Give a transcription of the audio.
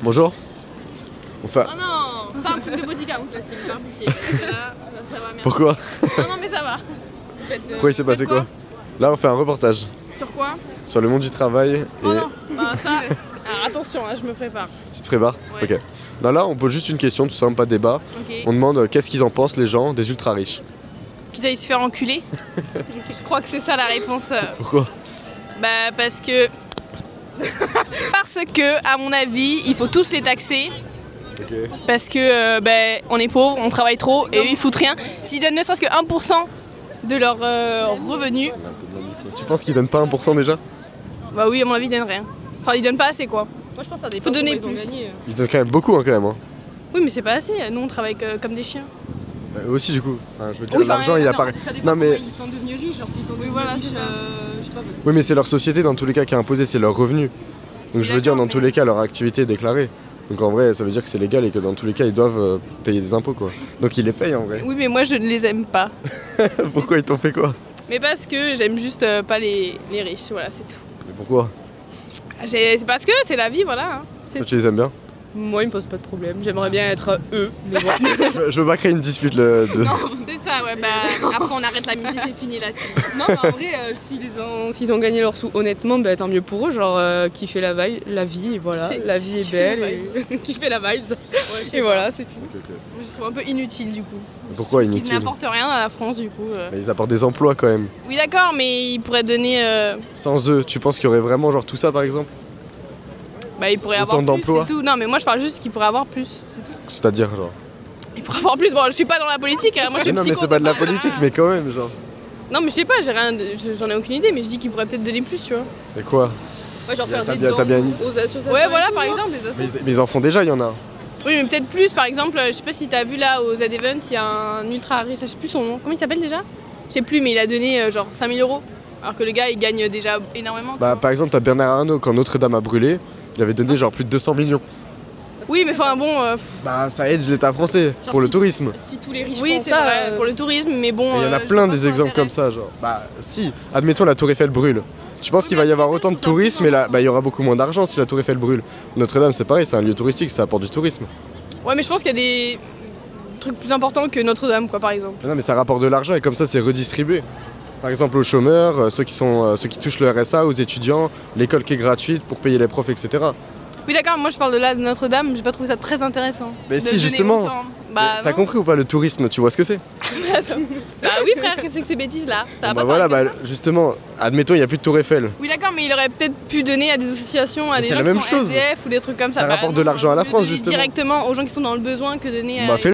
Bonjour. On fait... Oh non, pas un truc de bodycount là, Tim, par pitié. Là, ça va, merci. Pourquoi? Non, mais ça va. Pourquoi il s'est passé quoi? Là, on fait un reportage Sur quoi? sur le monde du travail et... Oh non, bah ça... Alors attention, là, je me prépare. Tu te prépares? Ouais. Ok. Non, là, on pose juste une question, tout simple, pas de débat. Ok. On demande qu'est-ce qu'ils en pensent, les gens, des ultra riches. Qu'ils aillent se faire enculer. Je crois que c'est ça la réponse. Pourquoi? Bah parce que... Parce que, à mon avis, il faut tous les taxer. Ok. Parce que ben, on est pauvres, on travaille trop et eux ils foutent rien. S'ils donnent ne serait-ce que 1% de leurs revenus, Tu penses qu'ils donnent pas 1% déjà? bah oui, à mon avis, ils donnent rien. Enfin, ils donnent pas assez quoi. Moi je pense que ça dépend Faut donner comment ils ont plus. gagné. Ils donnent quand même beaucoup, hein, quand même. Hein. Oui, mais c'est pas assez. Nous on travaille comme des chiens. Eux aussi, du coup. Enfin, je veux dire, Oui, enfin, l'argent, il non, apparaît. Ça dépend Non, mais... comment ils sont devenus riches, genre s'ils sont devenus voilà, riches, c'est ça. je sais pas parce que... Oui, mais c'est leur société, dans tous les cas, qui a imposé, c'est leur revenu. Donc je veux dire, D'accord, dans tous mais- les cas, leur activité est déclarée. Donc en vrai, ça veut dire que c'est légal et que dans tous les cas, ils doivent payer des impôts, quoi. Donc ils les payent, en vrai. Oui, mais moi je ne les aime pas. Pourquoi ils t'ont fait quoi? Mais parce que j'aime juste pas les riches, voilà, c'est tout. Mais pourquoi? C'est parce que c'est la vie, voilà. Hein. Toi, tu les aimes bien? Moi ils me posent pas de problème, j'aimerais bien être eux, mais bon. Je veux pas créer une dispute, C'est ça, ouais, bah après on arrête l'amitié, c'est fini là-dessus. Non mais en vrai, s'ils ont gagné leur sous honnêtement, bah tant mieux pour eux, genre kiffer la vie, et voilà, C'est- la vie est kiffer belle, la et kiffer la vibe, et voilà, c'est tout. Je trouve un peu inutile du coup. Pourquoi Ils inutile? n'apportent rien à la France du coup. Mais ils apportent des emplois quand même. Oui d'accord, mais ils pourraient donner... Sans eux, tu penses qu'il y aurait vraiment genre tout ça par exemple? Bah ils pourraient Autant avoir plus, d'emplois. c'est tout. Non mais moi je parle juste qu'ils pourraient avoir plus, c'est tout. C'est-à-dire genre... Ils pourraient avoir plus, bon je suis pas dans la politique, hein. Moi je suis non mais c'est pas de la politique, mais quand même genre... Non mais je sais pas, j'en ai aucune idée, mais je dis qu'ils pourraient peut-être donner plus, tu vois. Mais quoi? Ouais, genre faire T'as des bien- dons t'as bien- aux associations. Ouais et voilà tout, par genre. exemple les mais assos. ils, mais ils en font déjà, il y en a. Oui mais peut-être plus, par exemple, je sais pas si t'as vu là au Z-Event, il y a un ultra riche, je sais plus son nom, comment il s'appelle déjà? Je sais plus, mais il a donné genre 5000 €. Alors que le gars il gagne déjà énormément. tu Bah vois. par exemple, t'as Bernard Arnault, quand Notre-Dame a brûlé, il avait donné genre plus de 200 millions. Oui mais enfin bon... Bah ça aide l'État français, Genre pour le si- tourisme. Si tous les riches oui font c'est ça, vrai, pour le tourisme, mais bon... Et il y en a je plein vois des pas exemples l'intérêt. comme ça, genre. Bah si, admettons la Tour Eiffel brûle. Tu penses qu'il va y avoir autant de je trouve ça tourisme, plus mais là, bah, il y aura beaucoup moins d'argent si la Tour Eiffel brûle. Notre-Dame c'est pareil, c'est un lieu touristique, ça apporte du tourisme. Ouais mais je pense qu'il y a des trucs plus importants que Notre-Dame quoi par exemple. Non mais ça rapporte de l'argent et comme ça c'est redistribué. Par exemple aux chômeurs, ceux qui touchent le RSA, aux étudiants, l'école qui est gratuite pour payer les profs, etc. Oui d'accord, moi je parle de là de Notre-Dame, j'ai pas trouvé ça très intéressant. Mais De si, donner justement. autant. Bah T'as non. compris ou pas le tourisme, tu vois ce que c'est? Bah oui frère, qu'est-ce que c'est que ces bêtises là? Ça va Bah pas voilà, parler bah comme ça. justement, admettons il n'y a plus de Tour Eiffel. Oui d'accord, mais il aurait peut-être pu donner à des associations, à Mais des c'est gens la qui même sont chose. SDF ou des trucs comme ça. Ça Bah rapporte non, de l'argent à la au lieu de France, donner justement. directement aux gens qui sont dans le besoin que donner à... Bah fais